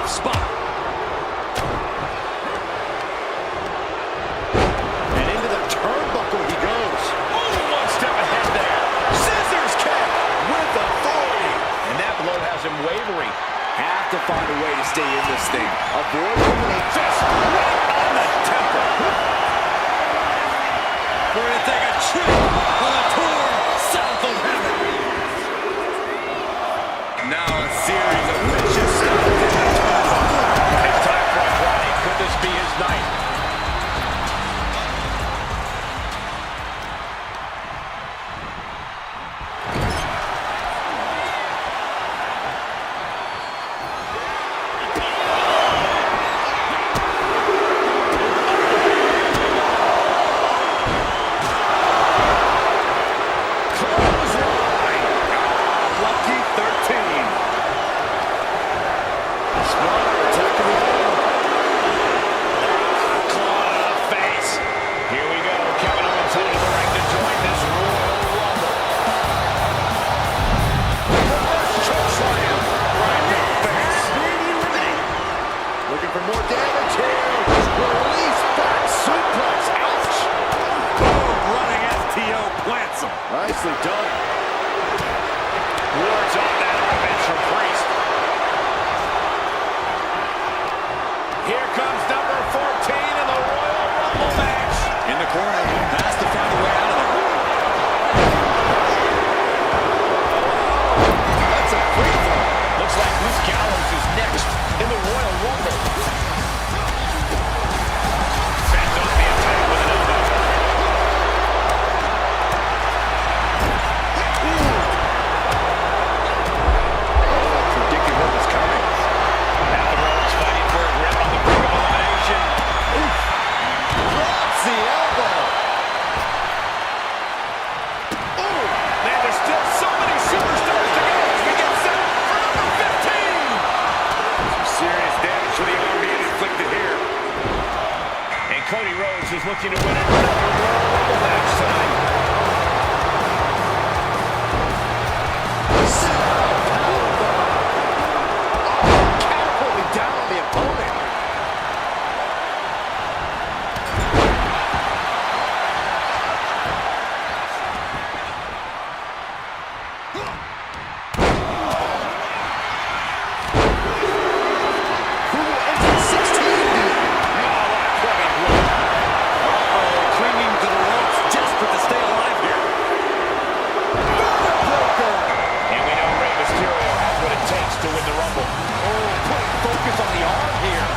tough spot. And into the turnbuckle he goes. Oh, one step ahead there. Scissors kick with authority. And that blow has him wavering. Have to find a way to stay in this thing. Avoid the fist right on the temple. We're going to take a trip on a tour south of heaven. Now a series of vicious stops in the turnbuckle. It's time for a Friday. Could this be his night? For more damage here. Release back suplex. Ouch. Boom, running STO plants him. Nicely done. Wards on that offense from Priest. Here comes number 14 in the Royal Rumble match. In the corner, has to find a way out of there. That's a free fall. Looks like Luke Gallows is next in the Royal Rumble. Fends off the attack with an elbow. Predicting what was coming. Now the Rollins fighting for a grip on the brink of elimination. Oof. Drops the elbow. Oh, man, there's still so many superstars to go. We get set for number 15. Some serious damage to the arm being inflicted here. And Cody Rhodes is looking to win another Royal Rumble match tonight. Catapulting down on the opponent. Who will enter 16? Clinging to the ropes, desperate to stay alive here. And we know Rey Mysterio has what it takes to win the Rumble. Oh, putting focus on the arm here.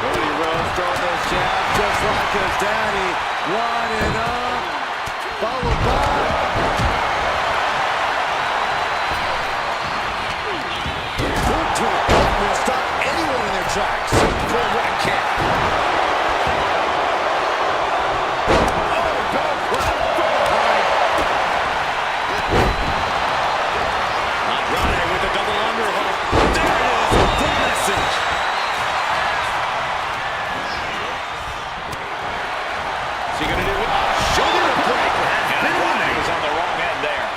Cody Rhodes throwing those jabs just like his daddy. Lining up. Followed by. Boot to the gut will stop anyone in their tracks. Full red kick. Andrade with a double underhook. There it is, the message. What's he gonna do? Shoulder break. And Andrade was on the wrong end there.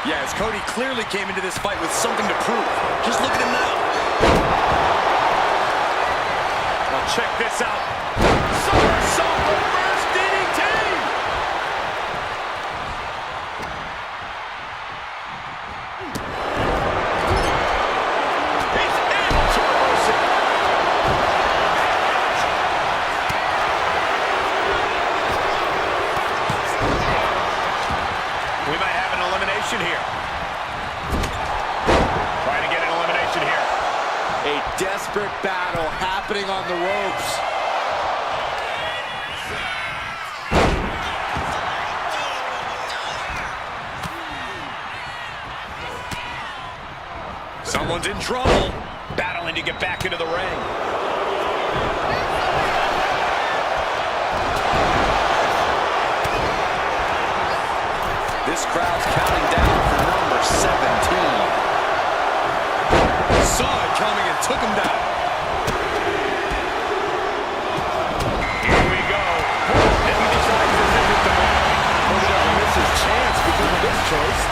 Yeah, as Cody clearly came into this fight with something to prove. Just look at him now. Now check this out. Somersault reverse DDT. He's able to reverse it. We might have an elimination here. Trying to get an elimination here. A desperate battle happening on the ropes. Someone's in trouble. Battling to get back into the ring. This crowd's counting down for number 17. Saw it coming and took him down. Here we go. If he decides to send it to him, He'll never miss his chance because of this choice.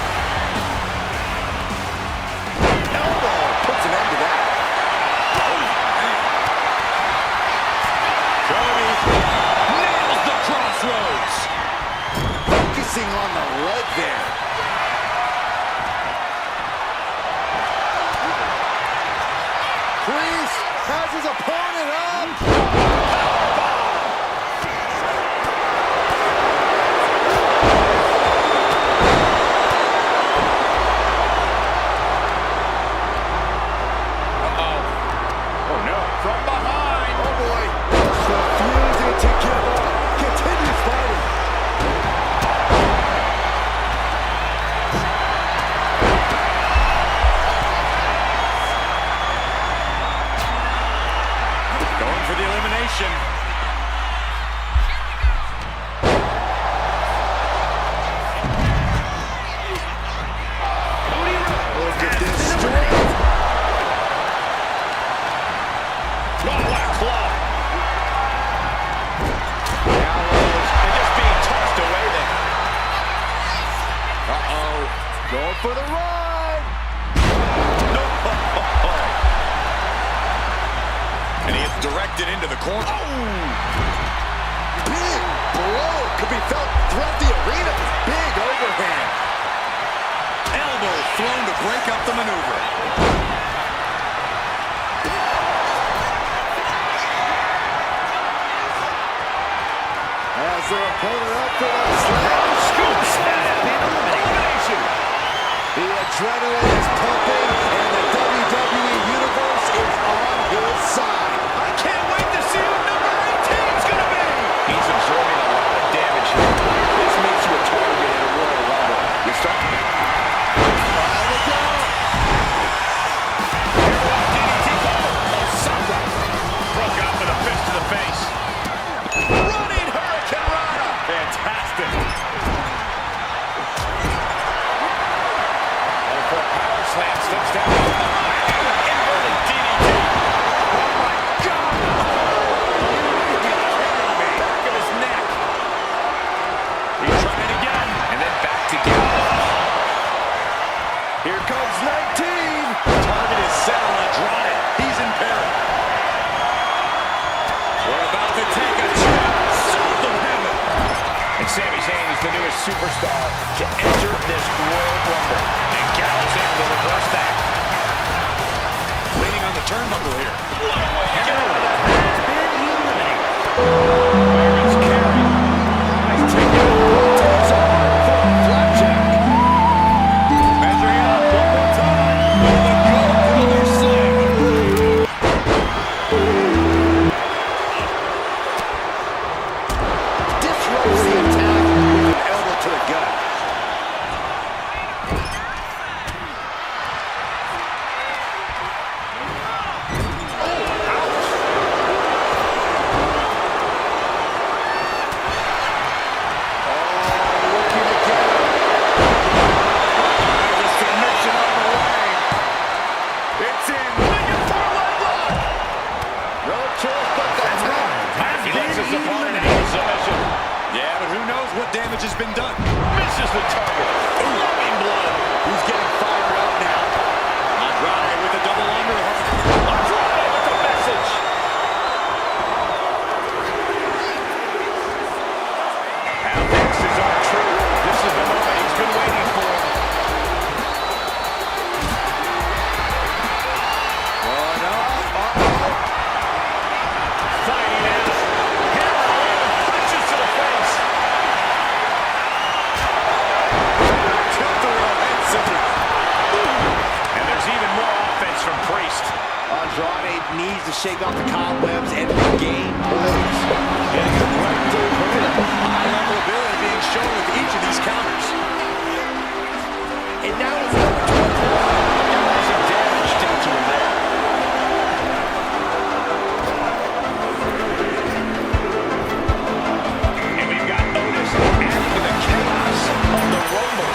for the run. And he is directed into the corner. Oh! Big blow could be felt throughout the arena. Big overhand. Elbow thrown to break up the maneuver. As their opponent up for a slam. Scoops elimination. The adrenaline is pumping, and the WWE Universe is on his side. I can't wait to see who number 18 is going to be. He's absorbing a lot of damage here. This makes you a target in a Royal Rumble. You're starting to... Broke out with a fist to the face. Running Hurricane Rana. Fantastic. And for a power slam, slips down. Inverted DDT. Oh my God. Back of his neck. He's trying again. And then back together. Here comes 19. The target is set on Andrade. He's in peril. We're about to take a trip south of heaven. And Sami Zayn is the newest superstar to enter this Royal Rumble. And Gallows able to reverse that. Leaning on the turnbuckle here. What a way to go. Has been eliminated. Byron's carry. Nice takedown. Takes a hardcore flapjack. Measuring up one more time. With a good brother slam. Disrupts the attack with an elbow to the gut. Damage has been done. Misses the target. Flowing blood. Who's getting fired up now? Andrade with a double underhook. Andrade with the message. Now next is our truth. This is the moment he's been waiting for. Oh no. Fighting out. Punches to the face. And there's even more offense from Priest. Andrade needs to shake off the cobwebs and regain poise. Getting him right to the arena. High level ability being shown with each of these counters. And now it's number 21. There's some damage done to him there. And we've got Otis adding to the chaos of the Rumble.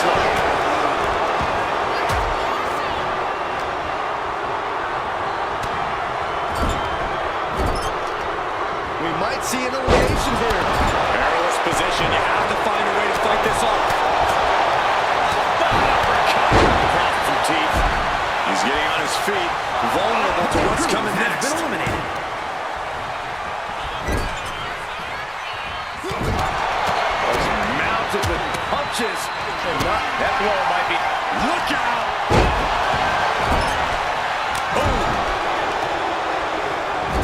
slow. We might see an elimination here. Perilous position. You have to find a way to fight this off. Across some teeth. He's getting on his feet, vulnerable to what's coming next. Been eliminated. Mounted with punches. That blow might be... Look out!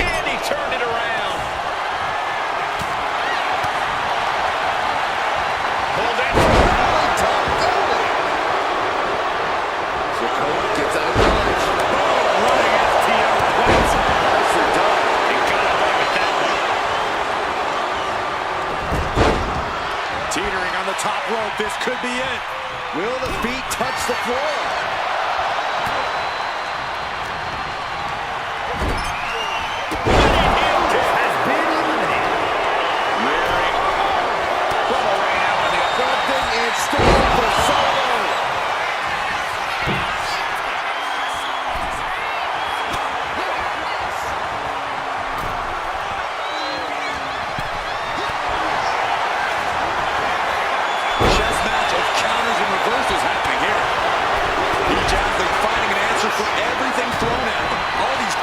And he turned it around. Hold it. Sokoa gets out of dodge. Running FTO points. Nicely done. He got away with that one. Teetering on the top rope. This could be it. Will the feet touch the floor? Has been eliminated. Something in store for Solo. Chess match of counters and reversals happening here. Each athlete finding an answer for everything thrown at them. All these...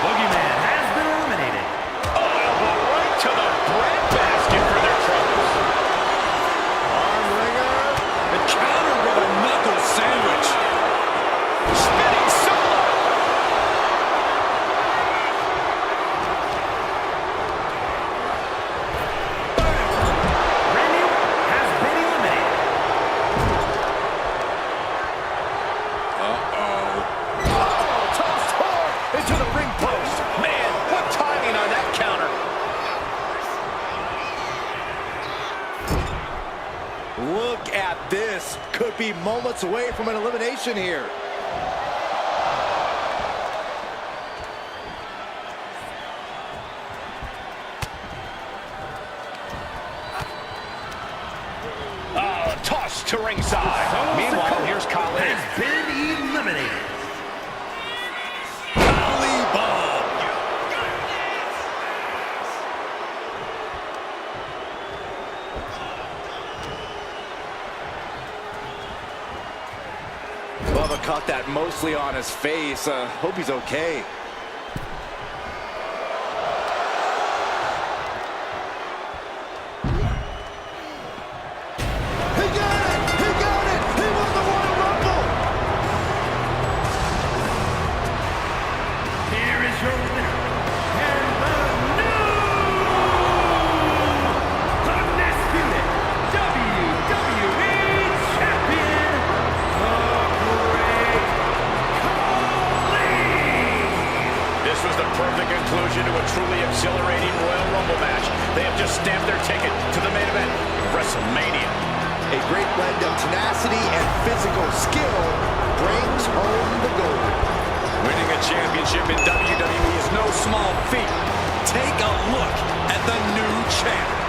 Boogeyman has been eliminated. Elbow right to the breadbasket for their troubles. Arm wringer. And countered with a knuckle sandwich. Spinning solo. Randy has been eliminated. Tossed hard into the ring post. Man, what timing on that counter. Look at this. Could be moments away from an elimination here. Tossed to ringside. Meanwhile, here's Khalid. Has been eliminated. Ali bomb. Bubba caught that mostly on his face. Hope he's okay. He got it! He got it! He won the Royal Rumble! Here is your winner. And the new undisputed WWE Champion, the Great Khali. This was the perfect conclusion to a truly exhilarating Royal Rumble match. They have just stamped their ticket to the main event of WrestleMania. A great blend of tenacity and physical skill brings home the gold. Winning a championship in WWE is no small feat. Take a look at the new champ.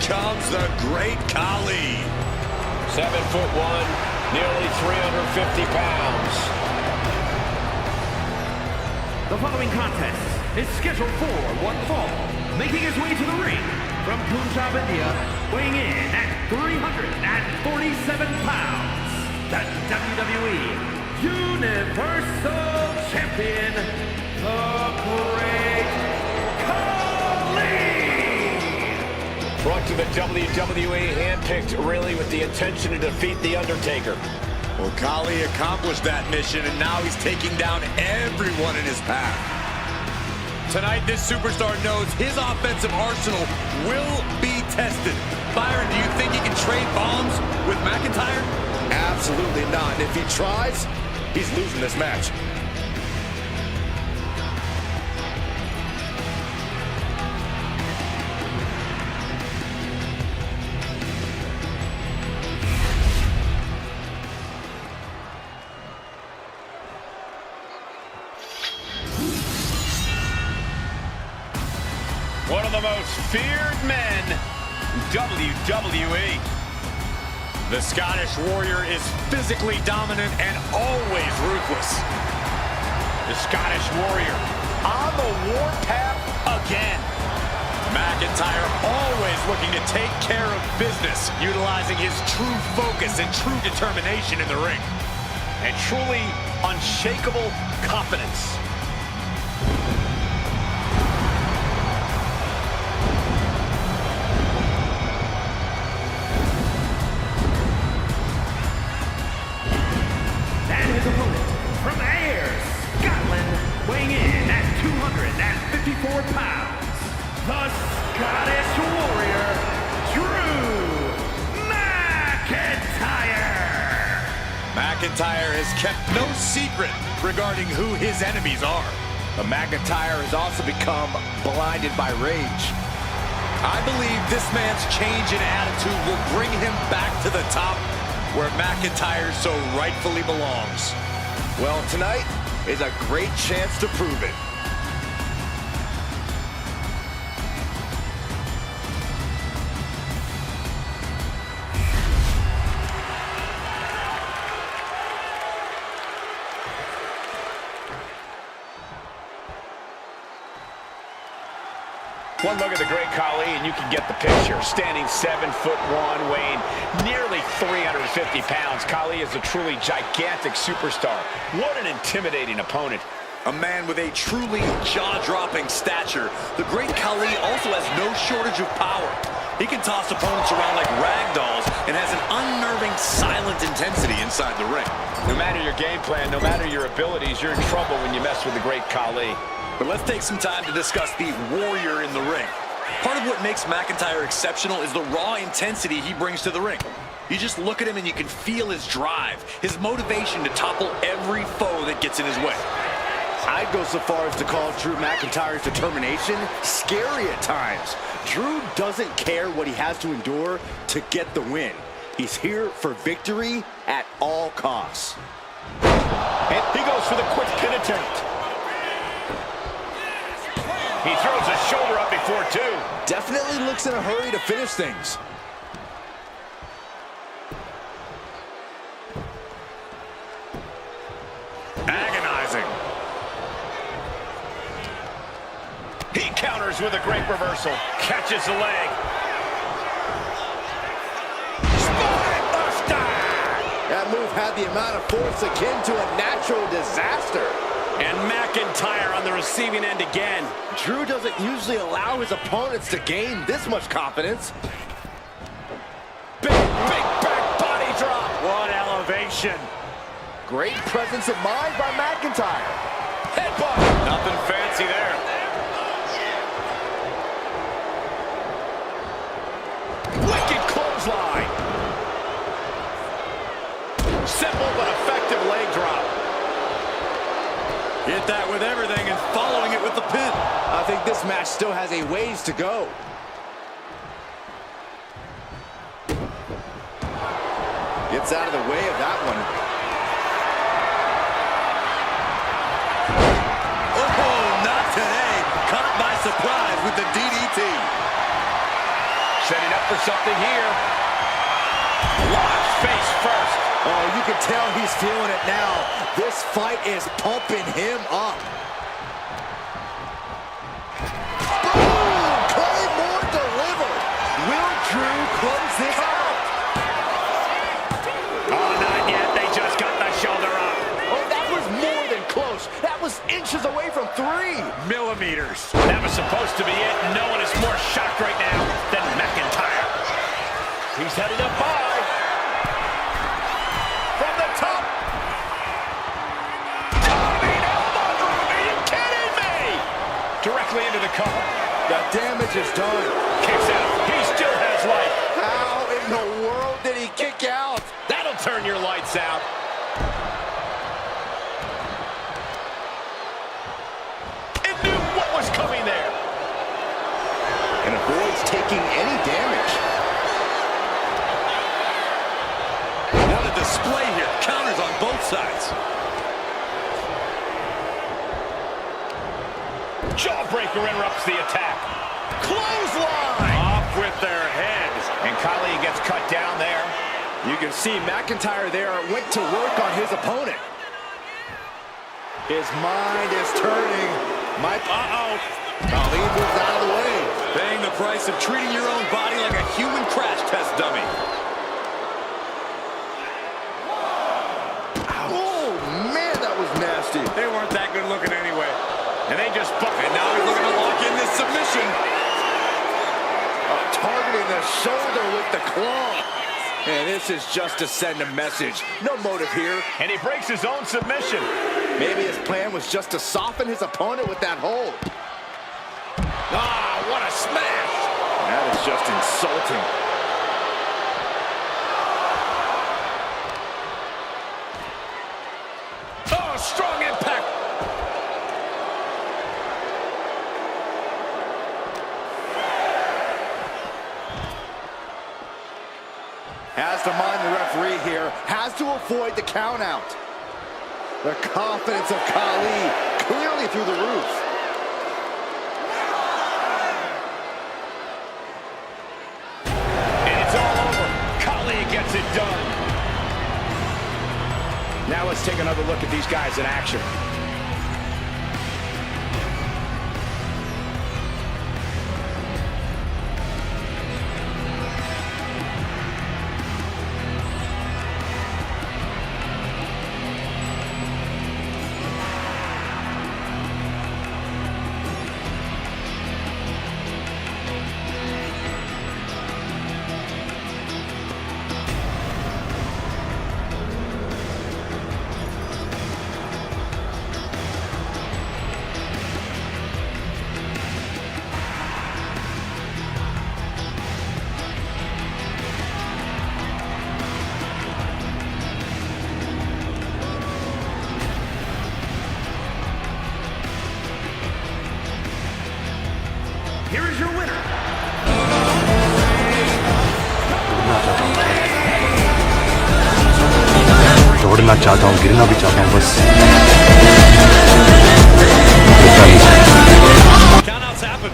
comes the Great Khali. 7'1", nearly 350 pounds. The following contest is scheduled for one fall. Making his way to the ring from Punjab, India, weighing in at 347 pounds, the WWE Universal Champion, the Great Khali. Brought to the WWE, handpicked really with the intention to defeat The Undertaker. Well, Khali accomplished that mission, and now he's taking down everyone in his path. Tonight, this superstar knows his offensive arsenal will be tested. Byron, do you think he can trade bombs with McIntyre? Absolutely not. And if he tries, he's losing this match. One of the most feared men in WWE. The Scottish Warrior is physically dominant and always ruthless. The Scottish Warrior on the warpath again. McIntyre always looking to take care of business, utilizing his true focus and true determination in the ring. And truly unshakable confidence. From Ayr, Scotland, weighing in at 254 pounds, the Scottish Warrior, Drew McIntyre. McIntyre has kept no secret regarding who his enemies are. But McIntyre has also become blinded by rage. I believe this man's change in attitude will bring him back to the top where McIntyre so rightfully belongs. Well, tonight is a great chance to prove it. One look at the Great Khali and you can get the picture. Standing 7'1", weighing nearly 350 pounds. Khali is a truly gigantic superstar. What an intimidating opponent. A man with a truly jaw-dropping stature, the Great Khali also has no shortage of power. He can toss opponents around like rag dolls and has an unnerving, silent intensity inside the ring. No matter your game plan, no matter your abilities, you're in trouble when you mess with the Great Khali. But let's take some time to discuss the Warrior in the ring. Part of what makes McIntyre exceptional is the raw intensity he brings to the ring. You just look at him and you can feel his drive, his motivation to topple every foe that gets in his way. I'd go so far as to call Drew McIntyre's determination scary at times. Drew doesn't care what he has to endure to get the win. He's here for victory at all costs. And he goes for the quick pin attempt. He throws his shoulder up before two. Definitely looks in a hurry to finish things. Agonizing. He counters with a great reversal. Catches the leg. Spinebuster! That move had the amount of force akin to a natural disaster. And McIntyre on the receiving end again. Drew doesn't usually allow his opponents to gain this much confidence. Big back body drop. What elevation. Great presence of mind by McIntyre. Headbutt. Nothing fancy there. Wicked clothesline. Simple but effective leg drop. Hit that with everything and following it with the pin. I think this match still has a ways to go. Gets out of the way of that one. Oh, not today. Caught by surprise with the DDT. Setting up for something here. Launched face first. Oh, you can tell he's feeling it now. This fight is pumping him up. Boom! Claymore delivered. Will Drew close this out? Oh, not yet. They just got the shoulder up. Oh, that was more than close. That was inches away from 3 millimeters. That was supposed to be it. No one is more shocked right now than McIntyre. He's headed up high. From the top. Diving elbow drop. Are you kidding me? Directly into the cover. The damage is done. Kicks out. He still has life. How in the world did he kick out? That'll turn your lights out. It knew what was coming there. And avoids taking any damage. What a display here. Counters on both sides. Jawbreaker interrupts the attack. Clothesline! Off with their heads. And Khali gets cut down there. You can see McIntyre there went to work on his opponent. His mind is turning. Uh-oh. Khali moves out of the way. Paying the price of treating your own body like a human crash test dummy. Oh, man, that was nasty. They weren't that good looking anyway. And they just bucked. And now he's looking to lock in this submission. Targeting the shoulder with the claw. And this is just to send a message. No motive here. And he breaks his own submission. Maybe his plan was just to soften his opponent with that hold. Ah, what a smash! That is just insulting. Oh, strong impact! Has to mind the referee here. Has to avoid the count out. The confidence of Khali clearly through the roof. And it's all over. Khali gets it done. Now let's take another look at these guys in action. Here is your winner. तोड़ना चाहता हूँ, गिरना भी चाहता हूँ, बस Countouts happen.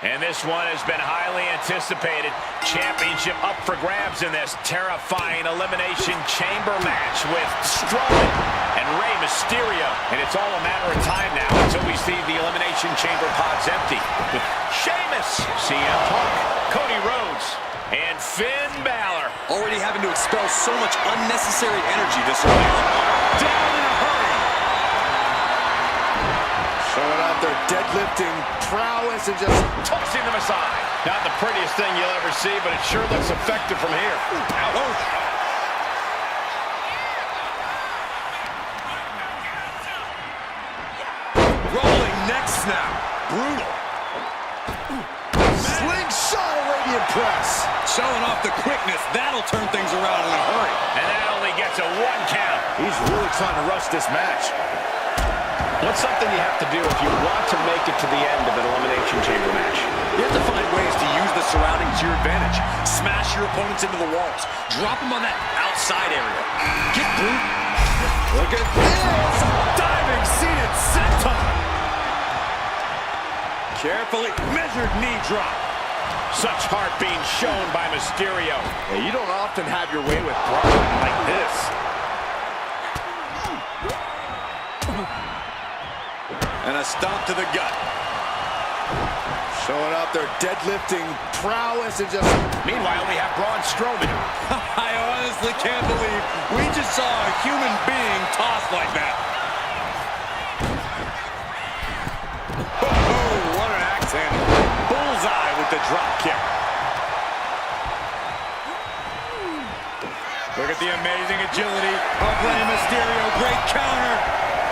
And this one has been highly anticipated. Championship up for grabs in this terrifying Elimination Chamber match with Strowman and Rey Mysterio. And it's all a matter of time now until we see the Elimination Chamber pods empty. With Sheamus, CM Punk, Cody Rhodes, and Finn Balor. Already having to expel so much unnecessary energy this early. Down in a hurry. Showing off their deadlifting prowess and just Tossing them aside. Not the prettiest thing you'll ever see, but it sure looks effective from here. Ouch. Rolling neck snap. Brutal. slingshot Arabian press. Showing off the quickness. That'll turn things around in a hurry. And that only gets a 1 count. He's really trying to rush this match. What's something you have to do if you want to make it to the end of an Elimination Chamber match? You have to find ways to use the surroundings to your advantage. Smash your opponents into the walls. Drop them on that outside area. Get through. Look at this. Diving seated senton. Carefully measured knee drop. Such heart being shown by Mysterio. Yeah, you don't often have your way with Braun like this. And a stomp to the gut. Showing off their deadlifting prowess and just... Meanwhile, we have Braun Strowman. I honestly can't believe we just saw a human being tossed like that. Oh, what an axe handle. Bullseye with the drop kick. Look at the amazing agility of Rey Mysterio. Great counter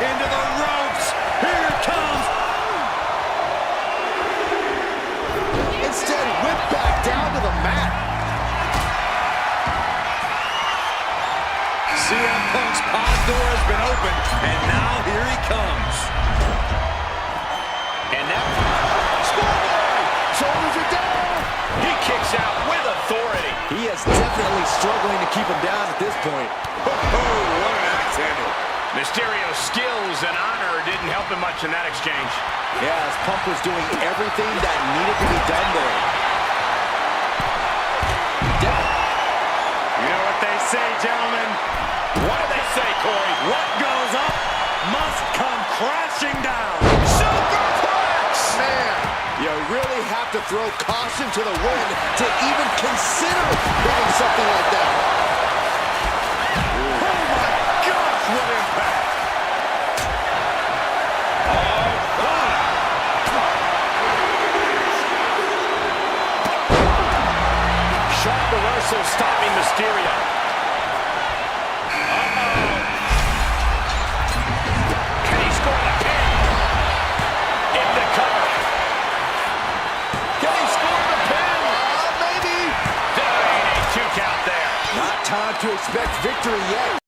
into the ropes. Here it comes. Instead, whipped back down to the mat. CM Punk's pod door has been opened, and now here he comes. And now, Schoolboy! Shoulders are down! he kicks out with authority. He is definitely struggling to keep him down at this point. Oh, what an axe handle. Mysterio's skills and honor didn't help him much in that exchange. Yeah, as Punk was doing everything that needed to be done there. You know what they say, gentlemen? What do they say, Corey? What goes up must come crashing down. Superplex! Man, you really have to throw caution to the wind to even consider hitting something like that. Oh my gosh, what impact! Sharp reversal stopping Mysterio. Can he score the pin? In the cover. Can he score the pin? Maybe. Dang, a 2 count there. Not time to expect victory yet.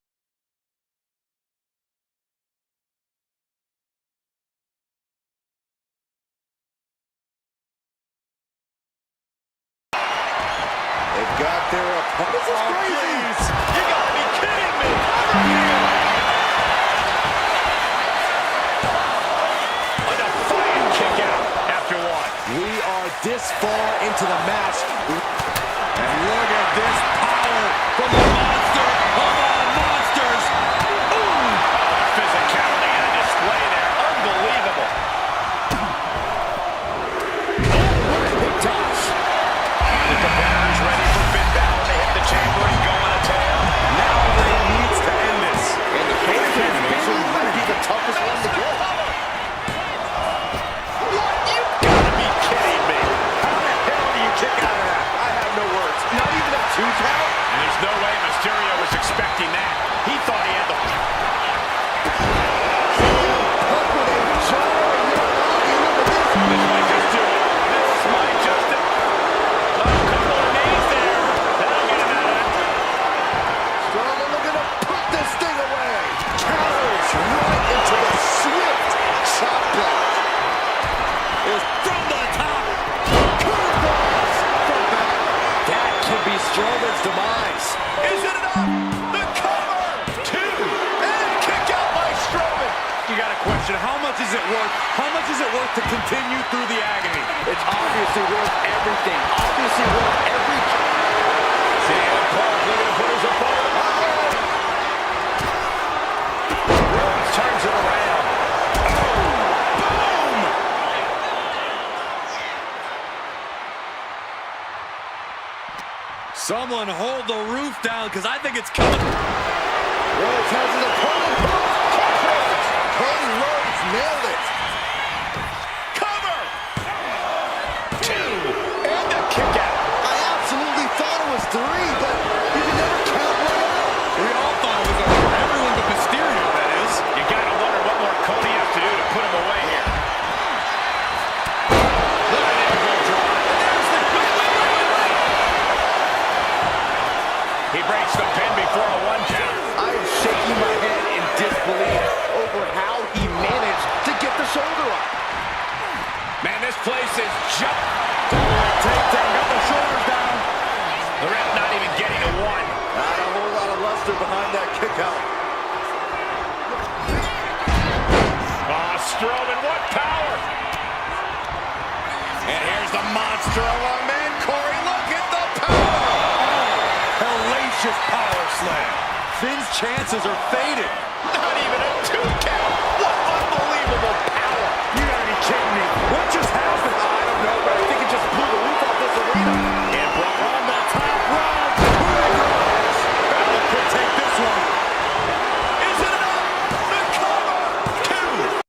They've got their opponent. This is crazy. You gotta be kidding me. A defiant kick out after 1. We are this far into the match. And look at this power from the monster of all monsters. obviously worth everything. Obviously worth every... CM Punk looking to put his opponent. Rhodes turns it around. Boom! Someone hold the roof down, because I think it's coming. Rhodes has his opponent hooked. Cody Rhodes nailed it. Cover! 2. And a kick out. I absolutely thought it was 3, but you can never count one out. We all thought it was over. Everyone but Mysterio, that is. You gotta wonder what more Cody has to do to put him away here. Look at that elbow drop. There's the... Wait. He breaks the pin before a 1 count. I am shaking my head in disbelief over how he managed to get the shoulder up. Man, this place is just... Takedown, got the shoulders down. The ref not even getting a 1. Not a whole lot of luster behind that kick out. Oh, Strowman, what power! And here's the monster among men, Corey. Look at the power! Hellacious power slam. Finn's chances are fading. Not even a 2 count. What unbelievable power! You gotta be kidding me. What just happened? I don't know, but I think it just blew the roof off this arena. And Brock On the top rope. Balor could take this one. is it enough? The cover! 2.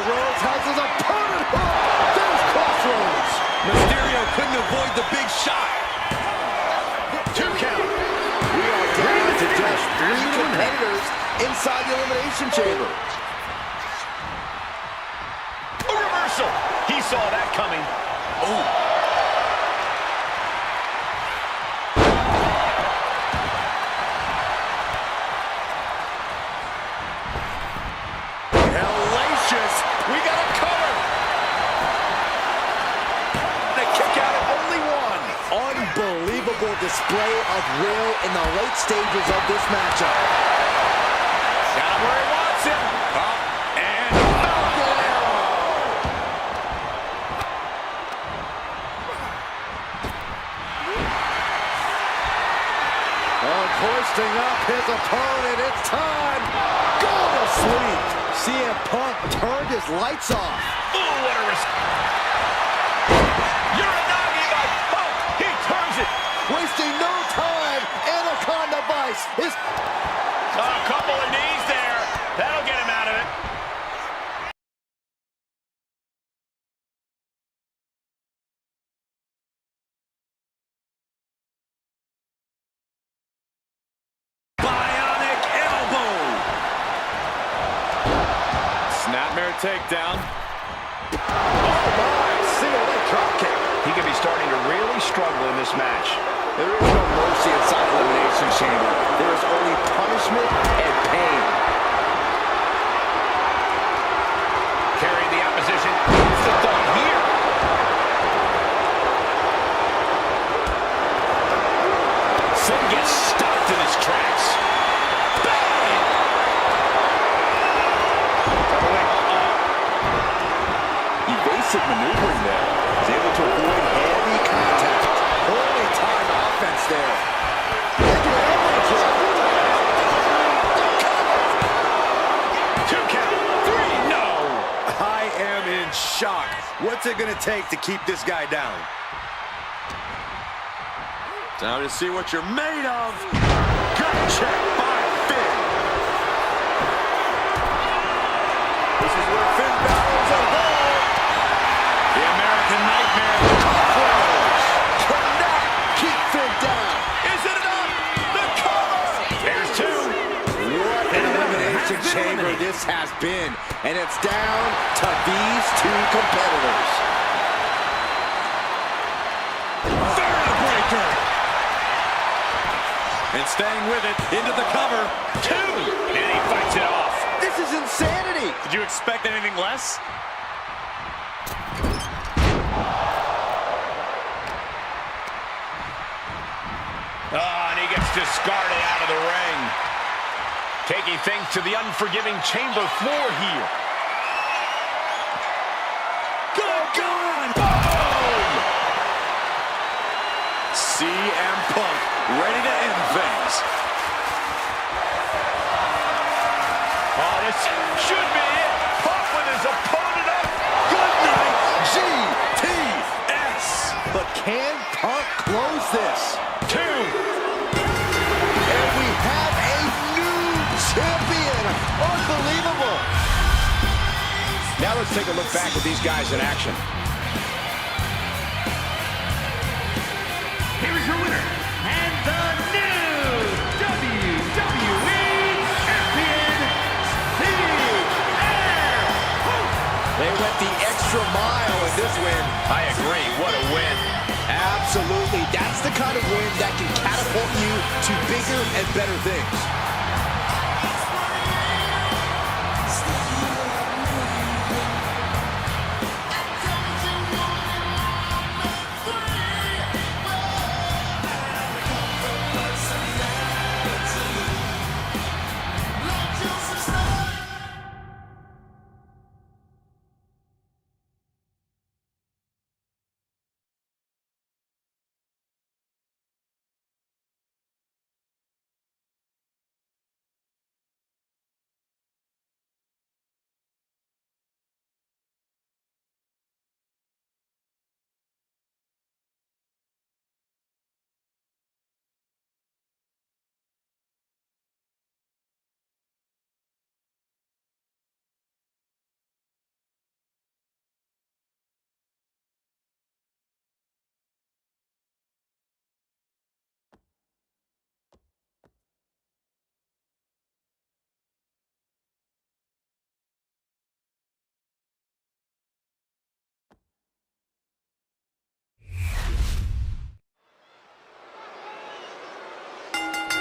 Rhodes has his opponent hooked. There's Crossroads. Mysterio couldn't avoid the big shot. 2 count. We are down to just 3 competitors inside the Elimination Chamber. A reversal. He saw that coming. Hellacious. We got a cover. The kick out at only 1. Unbelievable display of will in the late stages of this matchup. Got him where he wants him. Up and Falcon Arrow. Hoisting up his opponent. It's time. Go to sleep. CM Punk turned his lights off. Ooh, what a risk. Uranagi by Punk. He turns it. Wasting no time. Anaconda Vice is... A couple of knees there. That'll get him out of it. Bionic elbow. Snapmare takedown. Oh my, single leg drop kick. He could be starting to really struggle in this match. There is no mercy inside the Elimination Chamber. There is only punishment and pain. Carrying the opposition. What's the thought here? Finn gets stopped in his tracks. Bang! Evasive maneuvering there. He's able to avoid heavy contact. Holy time offense there. Look at elbow drop. 2 count. 3, no. I am in shock. What's it going to take to keep this guy down? Time to see what you're made of. Gut check by Finn. This is where Finn Balor's at home. The American Nightmare. Crossroads. Cannot keep Finn down. Is it enough? The cover. There's 2. What an elimination chamber this has been. And it's down to these 2 competitors. Breaker. And staying with it, into the cover. 2. And he fights it off. This is insanity. Did you expect anything less? Oh, and he gets discarded out of the ring. Taking things to the unforgiving chamber floor here. Good God! Boom! CM Punk ready to end things. Oh, this should be it. Punk with his opponent up. Good night, GTS. But can Punk close this? 2. And we have a new champion. Unbelievable. Now let's take a look back at these guys in action. Here is your winner, and the new WWE Champion, CM Punk. They went the extra mile in this win. I agree. What a win. Absolutely. That's the kind of win that can catapult you to bigger and better things.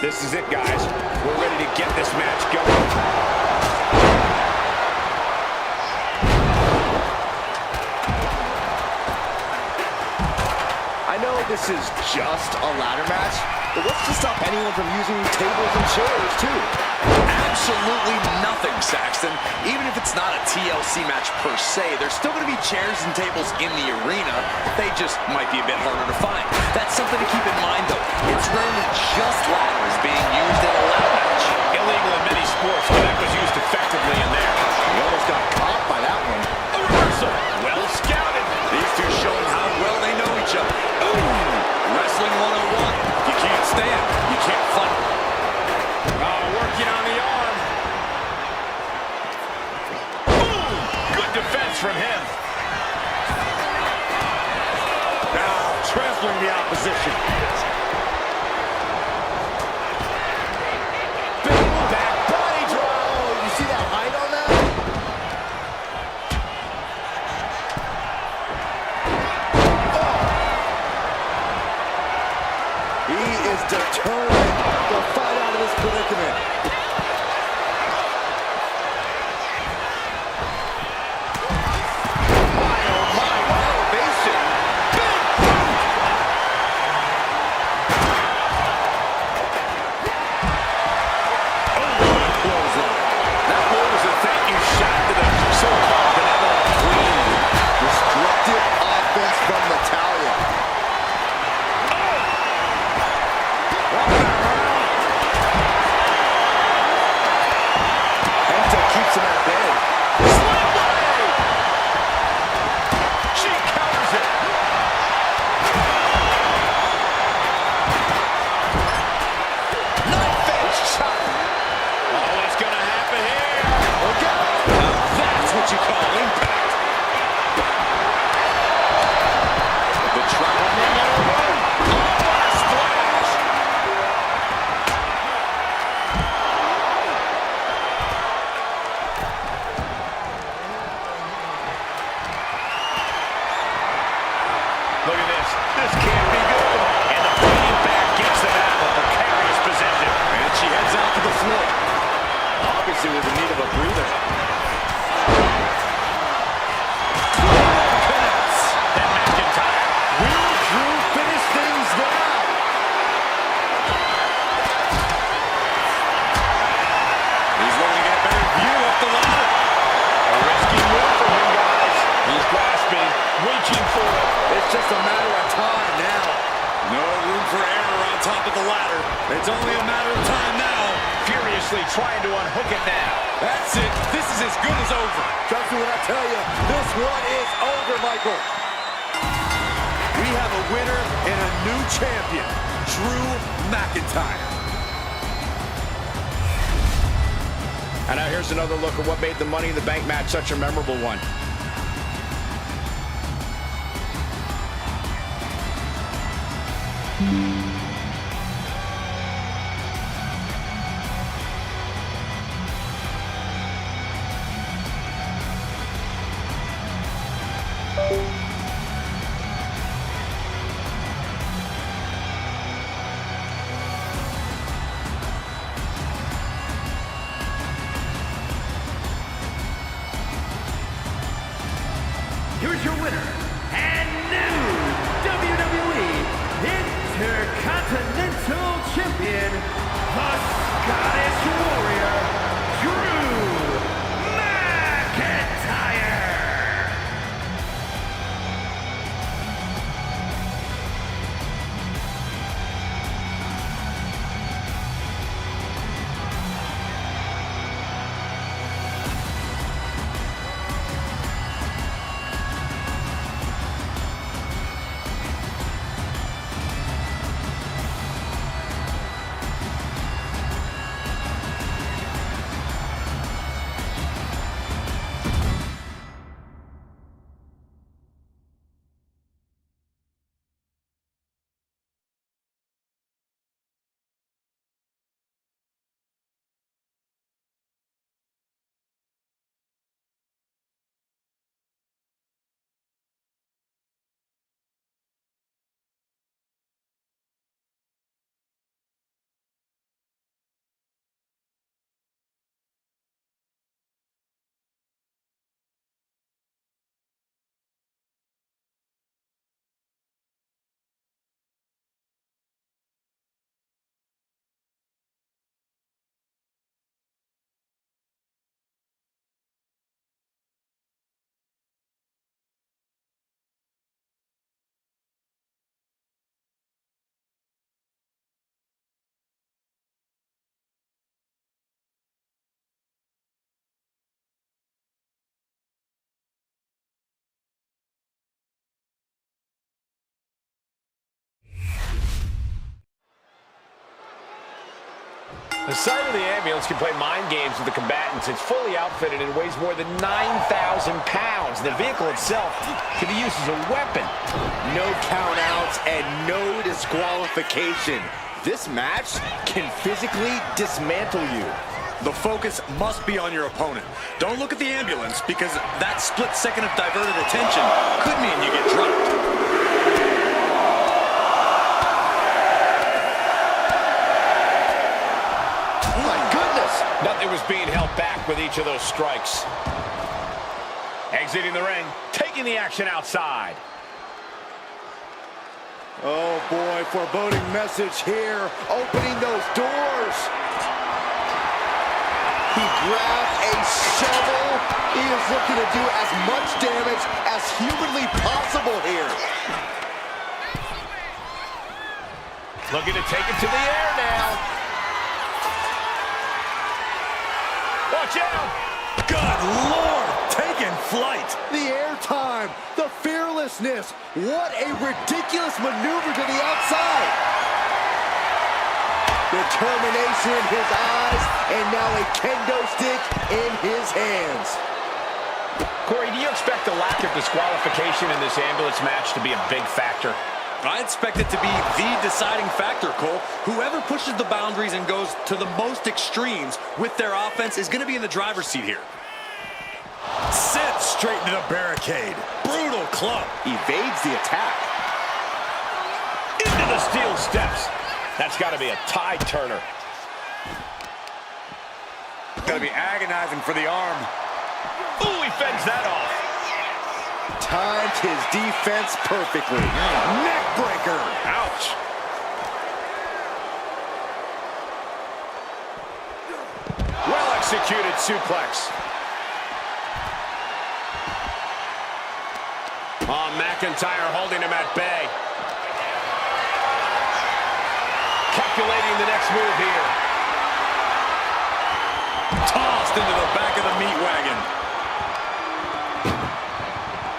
This is it, guys. We're ready to get this match going. I know this is just a ladder match, but what's to stop anyone from using tables and chairs, too? Absolutely nothing, Saxton. Even if it's not a TLC match per se, there's still going to be chairs and tables in the arena. They just might be a bit harder to find. That's something to keep in mind, though. It's rarely just ladders being used in a ladder match. Illegal in many sports, but that was used effectively in there. He almost got caught by that one. A reversal. Well scouted. These two showing how well they know each other. Ooh, wrestling 101. You can't stand, you can't fight. Working on the arm. Boom! Good defense from him. Now, trampling the opposition. Big back body drop. Oh, you see that height on that? Oh. He is determined to fight out of this predicament. Look at this. This can't be good. And the fighting back gets them out of a precarious position. And she heads out to the floor. Obviously was in need of a breather. That McIntyre Will Drew finish things now? a matter of time now. No room for error on top of the ladder. It's only a matter of time now. Furiously trying to unhook it now. That's it. This is as good as over. Trust me when I tell you, this one is over, Michael. We have a winner and a new champion, Drew McIntyre. And now here's another look at what made the Money in the Bank match such a memorable one. Here's your winner and new WWE Intercontinental Champion, the Scottish Warrior, Drew McIntyre. The sight of the ambulance can play mind games with the combatants. It's fully outfitted and weighs more than 9,000 pounds. The vehicle itself can be used as a weapon. No countouts and no disqualification. This match can physically dismantle you. The focus must be on your opponent. Don't look at the ambulance, because that split second of diverted attention could mean you get dropped. Nothing was being held back with each of those strikes. Exiting the ring, taking the action outside. Oh boy, foreboding message here, opening those doors. He grabbed a shovel. He is looking to do as much damage as humanly possible here. Looking to take it to the air now. Watch out! Good Lord, taking flight. The airtime, the fearlessness. What a ridiculous maneuver to the outside. Determination in his eyes, and now a kendo stick in his hands. Corey, do you expect the lack of disqualification in this ambulance match to be a big factor? I expect it to be the deciding factor, Cole. Whoever pushes the boundaries and goes to the most extremes with their offense is going to be in the driver's seat here. Sent straight into the barricade. Brutal club. Evades the attack. Into the steel steps. That's got to be a tide turner. Got to be agonizing for the arm. Ooh, he fends that off. Timed his defense perfectly. Neck breaker. Ouch. Well executed suplex. Oh, McIntyre holding him at bay. Calculating the next move here. Tossed into the back of the meat wagon.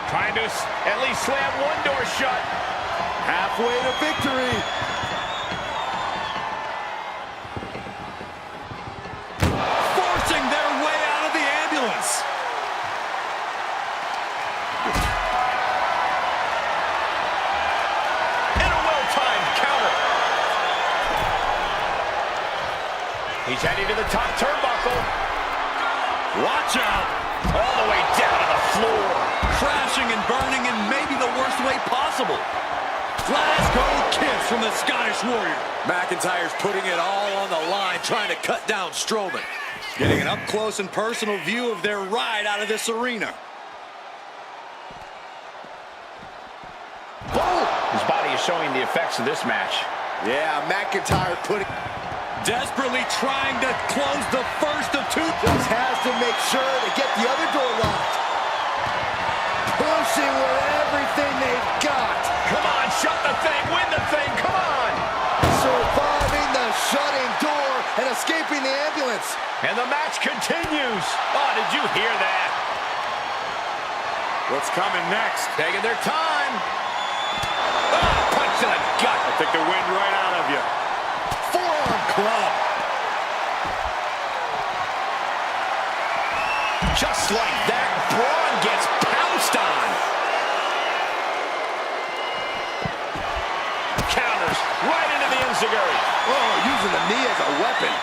Trying to at least slam one door shut. Halfway to victory. Forcing their way out of the ambulance. And a well-timed counter. He's heading to the top turnbuckle. Watch out. All the way down to the floor. Crashing and burning in maybe the worst way possible. Glasgow kiss from the Scottish Warrior. McIntyre's putting it all on the line, trying to cut down Strowman. Getting an up-close and personal view of their ride out of this arena. Boom! His body is showing the effects of this match. Yeah, McIntyre putting... Desperately trying to close the first of two. Just has to make sure to get the other door locked. Pushing with everything they've got. Come on, shut the thing, win the thing, come on! Surviving the shutting door and escaping the ambulance. And the match continues. Oh, did you hear that? What's coming next? Taking their time. Oh, punch to the gut. I think the wind right out of you. Forearm club. Just like that, Braun gets pounced on. Counters right into the enziguri. Oh, using the knee as a weapon.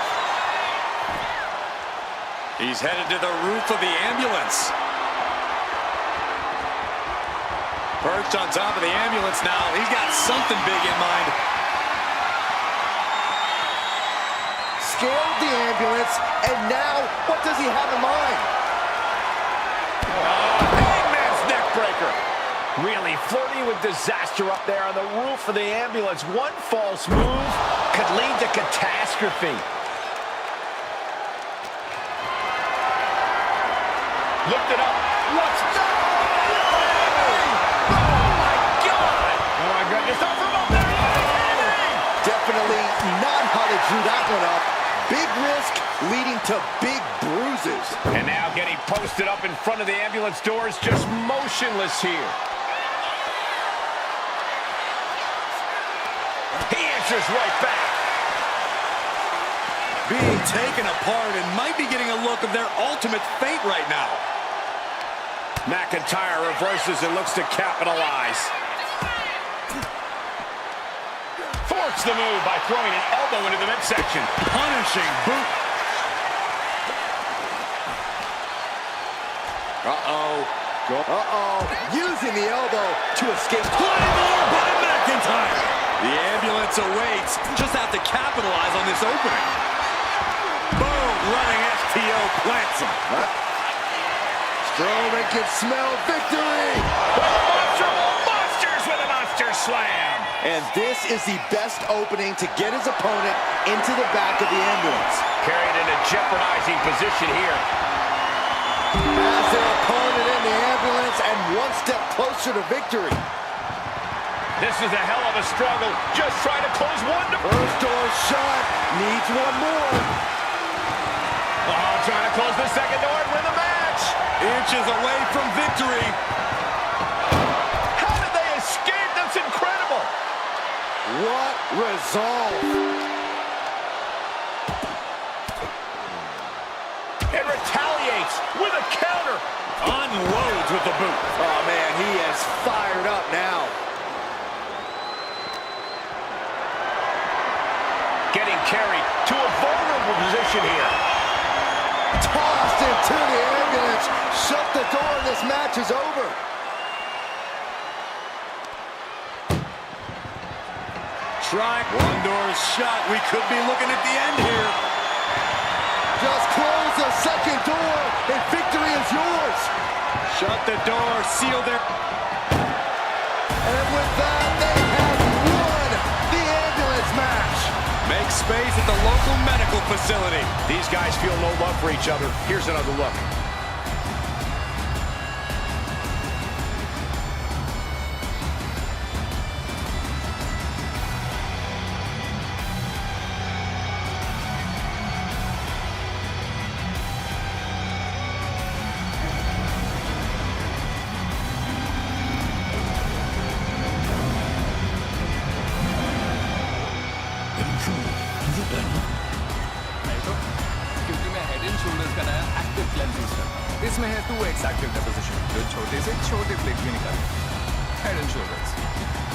He's headed to the roof of the ambulance. Perched on top of the ambulance now. He's got something big in mind. Scaled the ambulance, and now what does he have in mind? Hangman's neck breaker. Really flirting with disaster up there on the roof of the ambulance. One false move could lead to catastrophe. Lift it up. What's that? Oh, my goodness. Don't from up there. Definitely not how they drew that one up. Big risk leading to big bruises. And now getting posted up in front of the ambulance doors, just motionless here. He answers right back. Being taken apart and might be getting a look of their ultimate fate right now. McIntyre reverses and looks to capitalize. Thwarts the move by throwing an elbow into the midsection. Punishing boot. Using the elbow to escape. Claymore by McIntyre. The ambulance awaits. Just have to capitalize on this opening. Boom, running FTO plants him. Strowman can smell victory. Monsters with a monster slam. And this is the best opening to get his opponent into the back of the ambulance. Carried in a jeopardizing position here. Has their opponent in the ambulance and one step closer to victory. This is a hell of a struggle. Just trying to close one door. First door shut. Needs one more. Oh, trying to close the second door and win the match. Inches away from victory. How did they escape? That's incredible. What resolve. It retaliates with a counter. Unloads with the boot. Oh, man, he is fired up now. Getting carried to a vulnerable position here. Tossed into the ambulance. Shut the door and this match is over. Try. One door is shut. We could be looking at the end here. Just close the second door and victory is yours. Shut the door. Seal their... And with that, they have won the ambulance match. Make space at the local medical facility. These guys feel no love for each other. Here's another look. Shoulders का नया active cleansing scrub. इसमें है 2x active deposition जो छोटे से छोटे plate भी निकाले। Head and shoulders.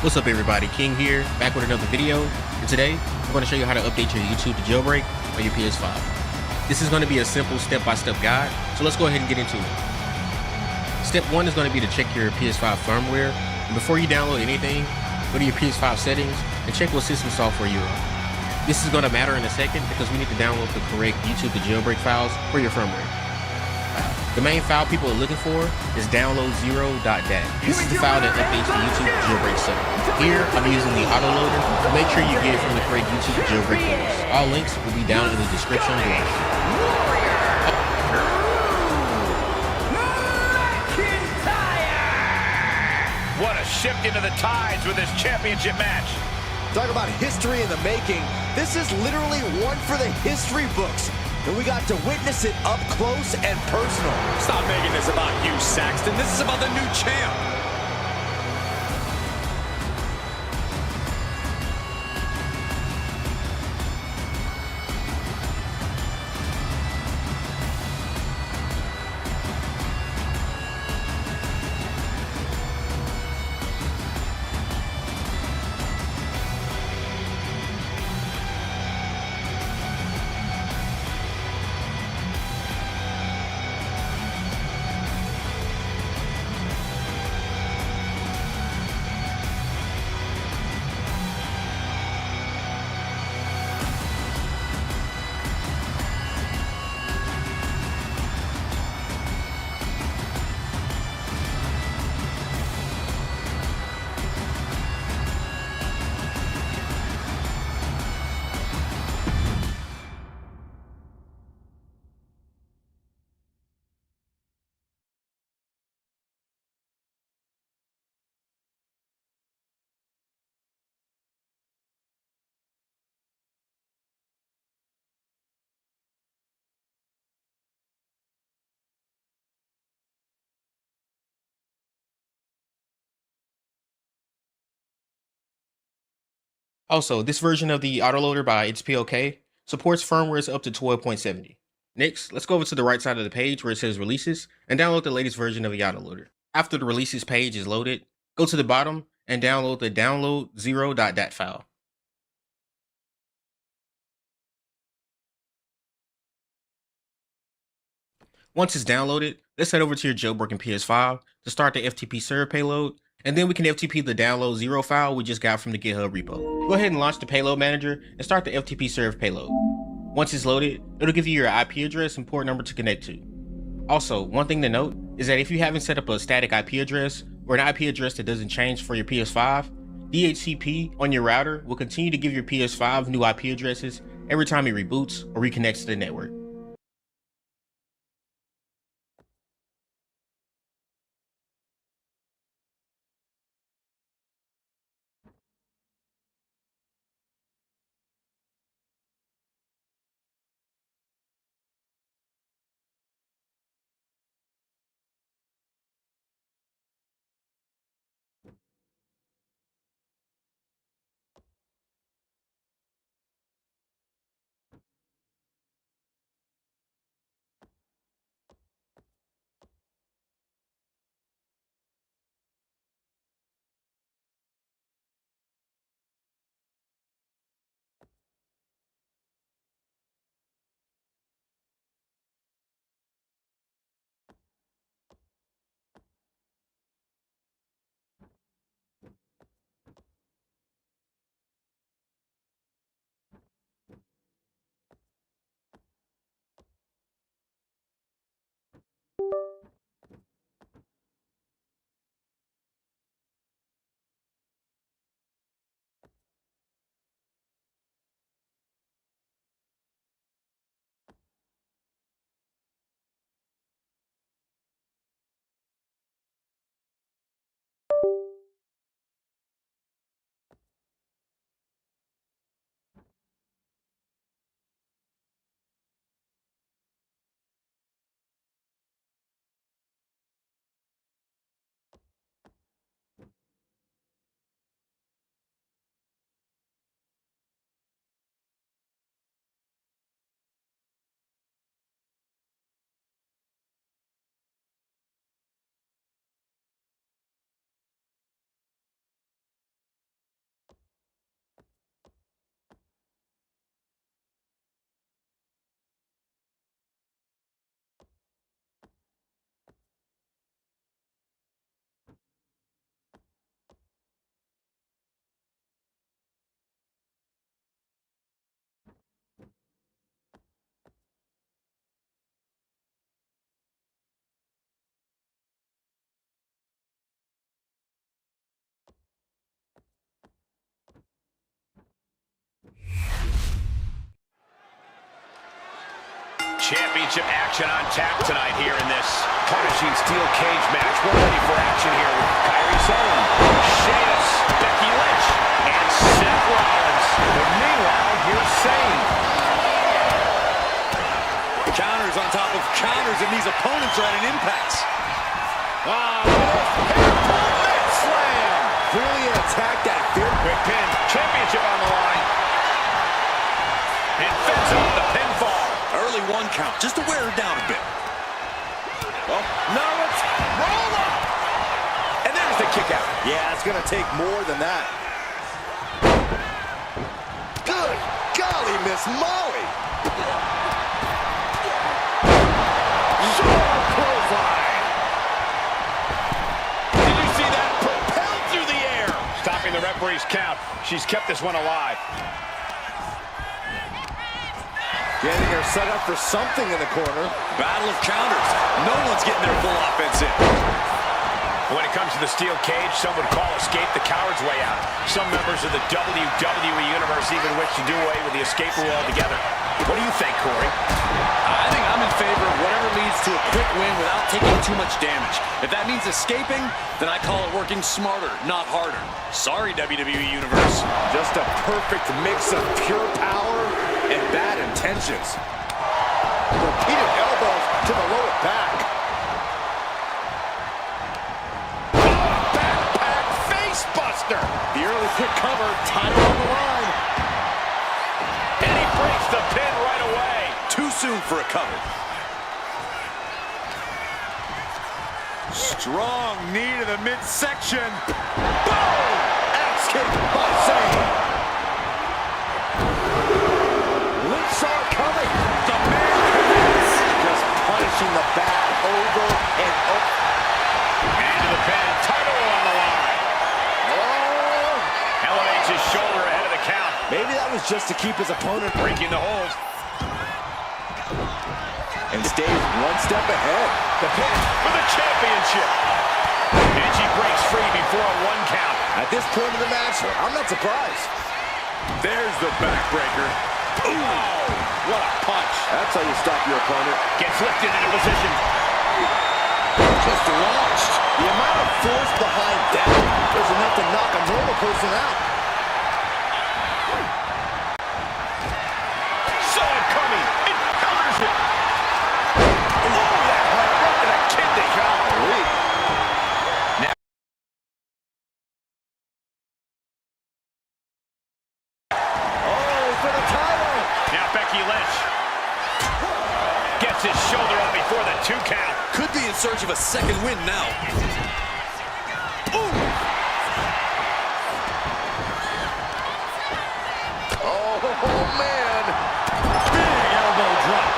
What's up everybody, King here, back with another video, and today I'm going to show you how to update your YouTube to jailbreak on your PS5. This is going to be a simple step-by-step guide, so let's go ahead and get into it. Step 1 is going to be to check your PS5 firmware, and before you download anything, go to your PS5 settings and check what system software you're on. This is going to matter in a second because we need to download the correct YouTube to jailbreak files for your firmware. The main file people are looking for is download0.dat. This is the file that updates the YouTube jailbreak setup. Here, I'm using the autoloader, so make sure you get it from the correct YouTube jailbreak folders. All links will be down in the description below. What a shift into the tides with this championship match. Talk about history in the making. This is literally one for the history books. And we got to witness it up close and personal. Stop making this about you, Saxton. This is about the new champ. Also, this version of the autoloader by HPOK supports firmwares up to 12.70. Next, let's go over to the right side of the page where it says releases and download the latest version of the autoloader. After the releases page is loaded, go to the bottom and download the download0.dat file. Once it's downloaded, let's head over to your jailbroken PS5 to start the FTP serve payload, and then we can FTP the download 0 file we just got from the GitHub repo. Go ahead and launch the payload manager and start the FTP serve payload. Once it's loaded, it'll give you your IP address and port number to connect to. Also, one thing to note is that if you haven't set up a static IP address or an IP address that doesn't change for your PS5, DHCP on your router will continue to give your PS5 new IP addresses every time it reboots or reconnects to the network. Championship action on tap tonight here in this punishing steel cage match. We're ready for action here with Kyrie Sane, Sheamus, Becky Lynch, and Seth Rollins. But meanwhile, here's Sane. Counters on top of counters, and these opponents are at an impasse. Slam! Clearly an attack that fear. Quick pin, championship on the line. And fends off the pinfall. Early one count, just to wear her down a bit. Oh, now it's roll up. And there's the kick out. Yeah, it's going to take more than that. Good golly, Miss Molly. Short clothesline. Did you see that? Propelled through the air. Stopping the referee's count. She's kept this one alive. Getting her set up for something in the corner. Battle of counters. No one's getting their full offense in. When it comes to the steel cage, some would call escape the coward's way out. Some members of the WWE Universe even wish to do away with the escape rule altogether. What do you think, Corey? I think I'm in favor of whatever leads to a quick win without taking too much damage. If that means escaping, then I call it working smarter, not harder. Sorry, WWE Universe. Just a perfect mix of pure power and bad intentions. Repeated elbows to the lower back. Backpack face buster. The early quick cover, title on the line. And he breaks the pin right away. Too soon for a cover. Strong knee to the midsection. Boom! Axe kick by Sane. Lynch saw it coming. The man commits. Just punishing the back over and over. Into the pin, title on the line. Oh! Elevates his shoulder ahead of the count. Maybe that was just to keep his opponent Breaking the hold. and stays one step ahead. The pin for the championship. And she breaks free before a 1 count. At this point in the match, I'm not surprised. There's the backbreaker. Ooh, what a punch. That's how you stop your opponent. Gets lifted into position. Just launched. The amount of force behind that is enough to knock a normal person out. Saw it coming. It counters it. Oh, that hurt right to the kidney. Golly. Oh, for the title. Now Becky Lynch gets his shoulder up before the 2 count. Could be in search of a second win now. Ooh. Oh, man. Big elbow drop.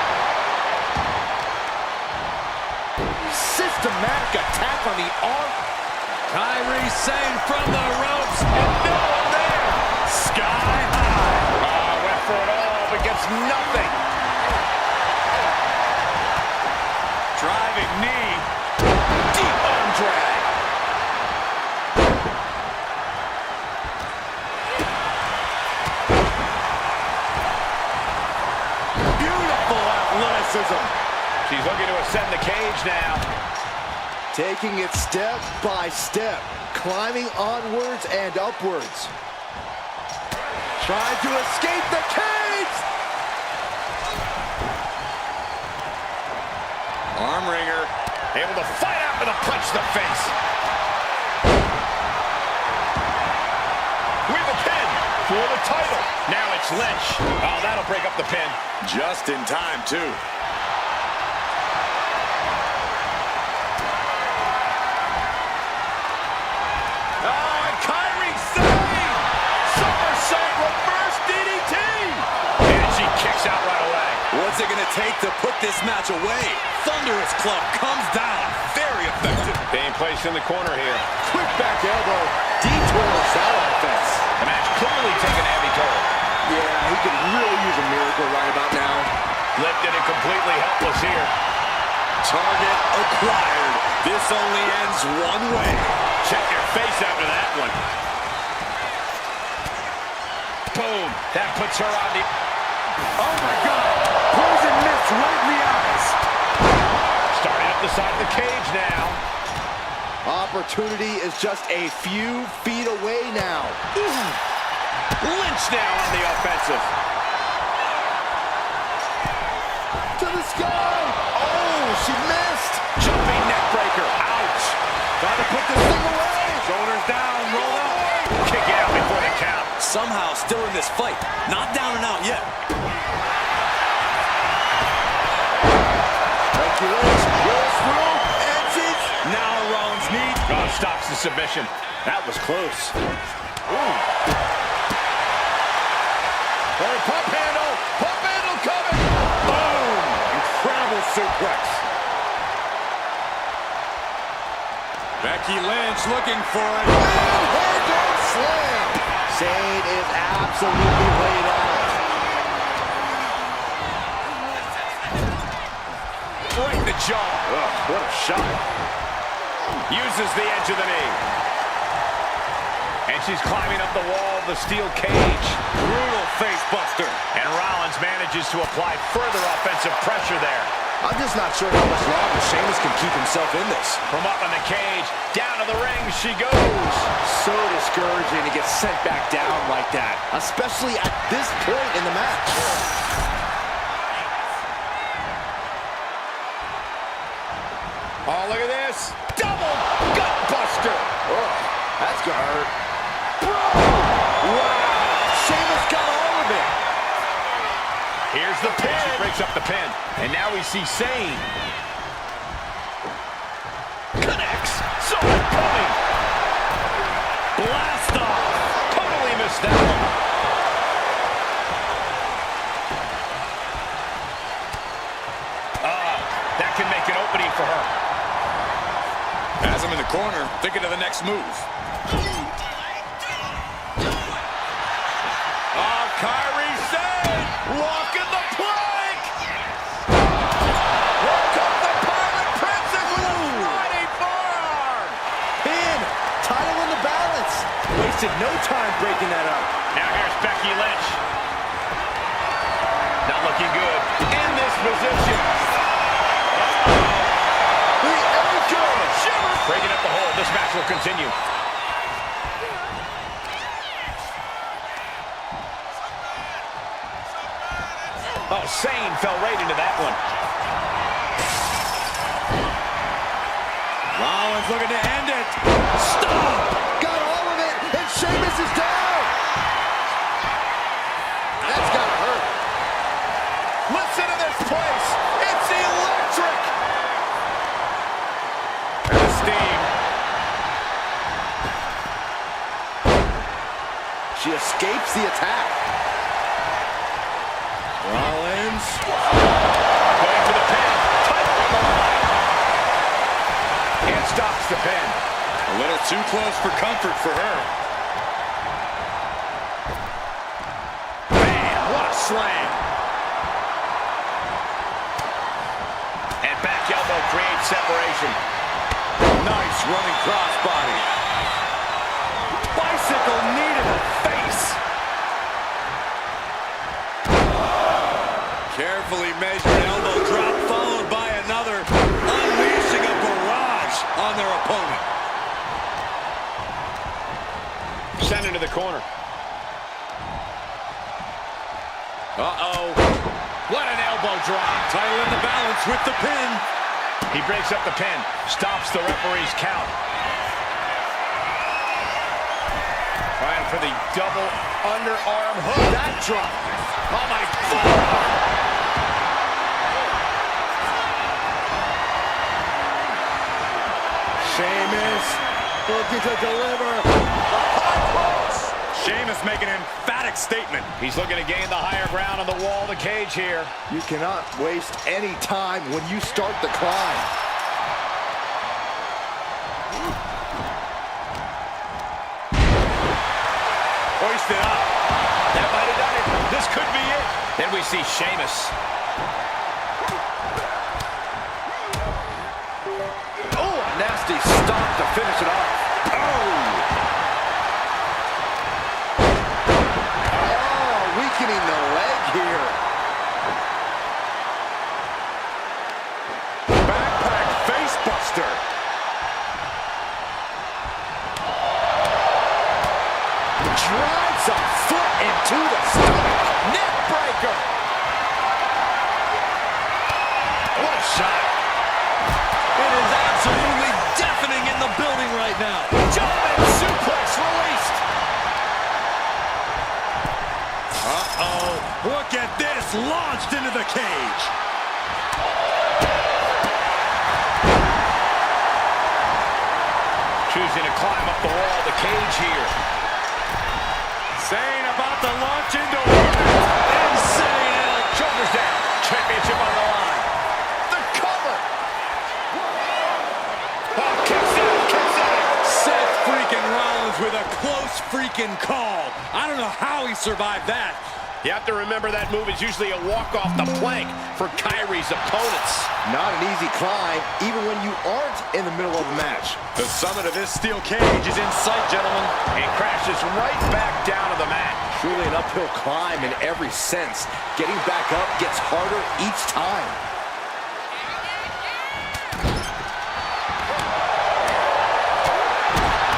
Systematic attack on the arm. Kyrie Sane from the ropes. And no one there. Sky high. Went for it all, but gets nothing. Driving knee. Deep arm drag. Beautiful athleticism. She's looking to ascend the cage now. Taking it step by step. Climbing onwards and upwards. Trying to escape the cage. Arm wringer. Able to fight out with a punch to the face. With a pin for the title. Now it's Lynch. Oh, that'll break up the pin. Just in time, too. Oh, and Kyrie Sane! Somersault reverse DDT! And she kicks out right away. What's it going to take to put this match away? Thunderous Club comes down. Very effective. Being placed in the corner here. Quick back elbow. Detours that offense. The match clearly taking a heavy toll. Yeah, he could really use a miracle right about now. Lifted and completely helpless here. Target acquired. This only ends one way. Check your face after that one. Boom. That puts her on the Oh my God! Poison mist right in the eyes. Starting up the side of the cage now. Opportunity is just a few feet away now. Lynch now on the offensive. To the sky! Oh, she missed! Jumping neck breaker. Ouch. Gotta put this thing away! Shoulders down, roll up. Kick it out before the count. Somehow still in this fight. Not down and out yet. Becky Lynch goes through, and she's... Now Rollins' knee. Oh, stops the submission. That was close. Ooh. Oh, pump handle. Pump handle coming. Boom. Incredible suplex. Becky Lynch looking for it. Manhandle slam. Shane is absolutely laid out. Right in the jaw. Ugh, what a shot. Uses the edge of the knee. And she's climbing up the wall of the steel cage. Brutal face buster. And Rollins manages to apply further offensive pressure there. I'm just not sure how much longer Sheamus can keep himself in this. From up in the cage, down to the ring she goes. So discouraging to get sent back down like that, especially at this point in the match. Oh, look at this. Double gut buster. Oh, that's gonna hurt. Wow, Sheamus got all of it. Here's the pin. She breaks up the pin. And now we see Sane. Connects. Saw it coming. Blast off. Totally missed that one. That can make an opening for her. Has him in the corner, thinking of the next move. Oh, Kyrie Sane. Walking the plank. Woke up the Pirate Princess with a sliding forearm. Pin, title in the balance. Wasted no time breaking that up. Now here's Becky Lynch. Not looking good. In this position. The anchor. Breaking up the hold. This match will continue. Oh, Sane fell right into that one. Rollins looking to end it. Stop! Got all of it, and Sheamus is down. That's gotta hurt. Listen to this place. It's electric. And the steam. She escapes the attack. Rollins. Going for the pin. Title on the line. And stops the pin. A little too close for comfort for her. Man, what a slam. And back elbow creates separation. Nice running crossbody. Bicycle knee to the face. Carefully measured elbow drop followed by another, unleashing a barrage on their opponent. Sent into the corner. Uh-oh. What an elbow drop. Title in the balance with the pin. He breaks up the pin. Stops the referee's count. Trying for the double underarm hook. That drop. Oh, my God. Sheamus looking to deliver. Sheamus making an emphatic statement. He's looking to gain the higher ground on the wall of the cage here. You cannot waste any time when you start the climb. Hoisted up. That might have done it. This could be it. Then we see Sheamus. Oh, a nasty stomp to finish it off. Oh, weakening the leg here. shot. It is absolutely deafening in the building right now. German suplex released. Uh-oh. Look at this. Launched into the cage. Choosing to climb up the wall of the cage here. Saying about to launch into insane. Shoulders down. Championship on the line. The cover. Oh, kicks out. Seth freaking Rollins with a close freaking call. I don't know how he survived that. You have to remember that move is usually a walk off the plank for Kyrie's opponents. Not an easy climb, even when you aren't in the middle of a match. The summit of this steel cage is in sight, gentlemen. And crashes right back down to the mat. Truly an uphill climb in every sense. Getting back up gets harder each time.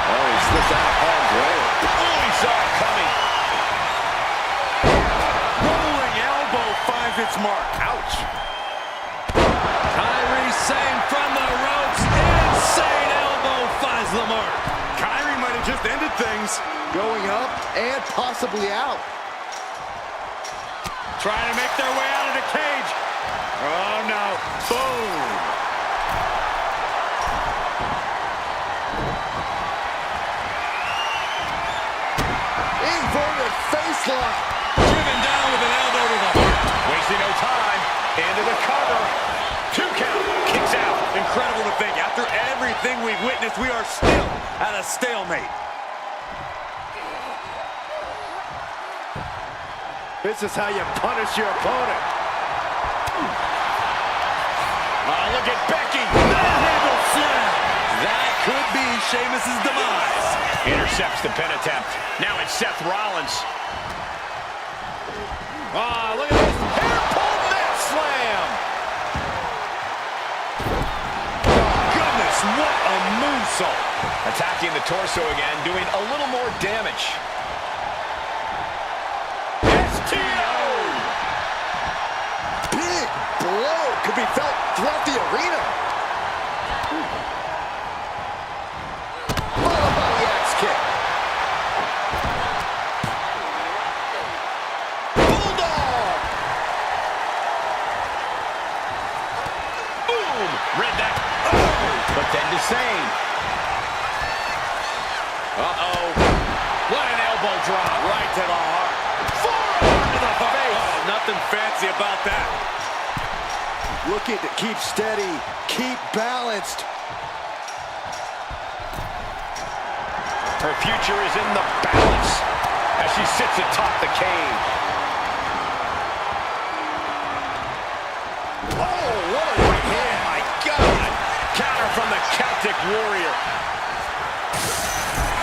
Oh, he slipped out of harm's way. Oh, he saw it coming. Rolling elbow finds its mark. Ouch. Kyrie Sane from the ropes. Insane elbow finds the mark. Kyrie might have just ended things. Going up and possibly out. Trying to make their way out of the cage. Oh, no. Boom. Inverted face lock. Driven down with an elbow to the heart. Wasting no time. Into the cover. 2 count. Kicks out. Incredible to think. After everything we've witnessed, we are still at a stalemate. This is how you punish your opponent. Look at Becky. Manhandle slam. That could be Sheamus's demise. Intercepts the pin attempt. Now it's Seth Rollins. Look at this. Hair pull net slam. Goodness, what a moonsault. Attacking the torso again, doing a little more damage. Big blow could be felt throughout the arena. Followed by the axe kick. Bulldog. Boom! Redneck. Oh! But then to save. Uh-oh. What an elbow drop. Right to the heart. Forearm to the face. Oh, nothing fancy about that. Looking to keep steady, keep balanced. Her future is in the balance as she sits atop the cage. Oh, what a right hand. Oh my God! Counter from the Celtic Warrior.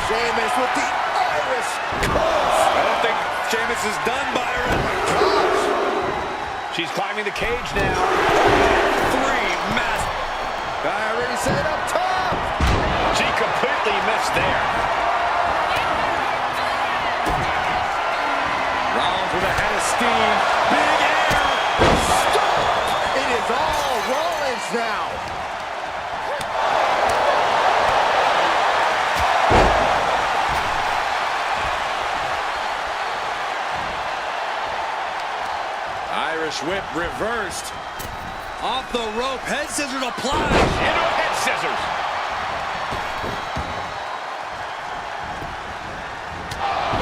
Sheamus with the Irish curse. I don't think Sheamus is done, Byron. She's climbing the cage now. 3 mass. Kyrie set up top. She completely missed there. Rollins with a head of steam. Big air. Stop. It is all Rollins now. Irish whip reversed. Off the rope. Head scissors applied. Into a head scissors.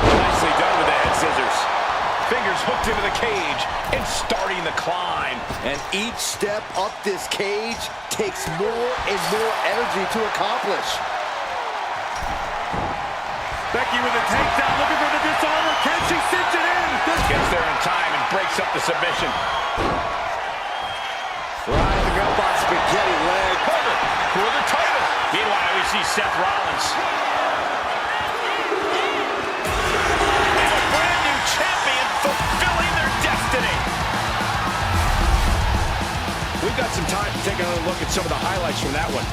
Nicely done with the head scissors. Fingers hooked into the cage and starting the climb. And each step up this cage takes more and more energy to accomplish. Becky with a takedown, looking for the dishonor. Can she cinch it in? Gets there in time and breaks up the submission. Rising up on spaghetti leg. Cover for the title. Meanwhile, we see Seth Rollins. And a brand new champion fulfilling their destiny. We've got some time to take another look at some of the highlights from that one.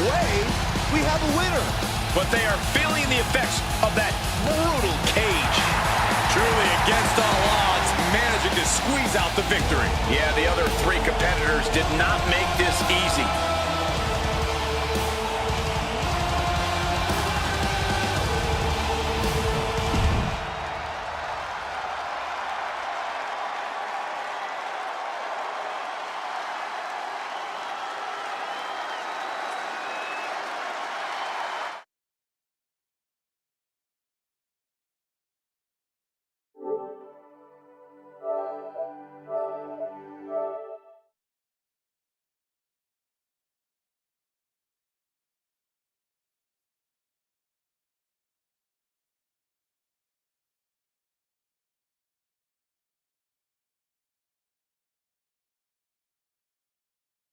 way, we have a winner. But they are feeling the effects of that brutal cage. Truly against all odds, managing to squeeze out the victory. Yeah, the other three competitors did not make this easy.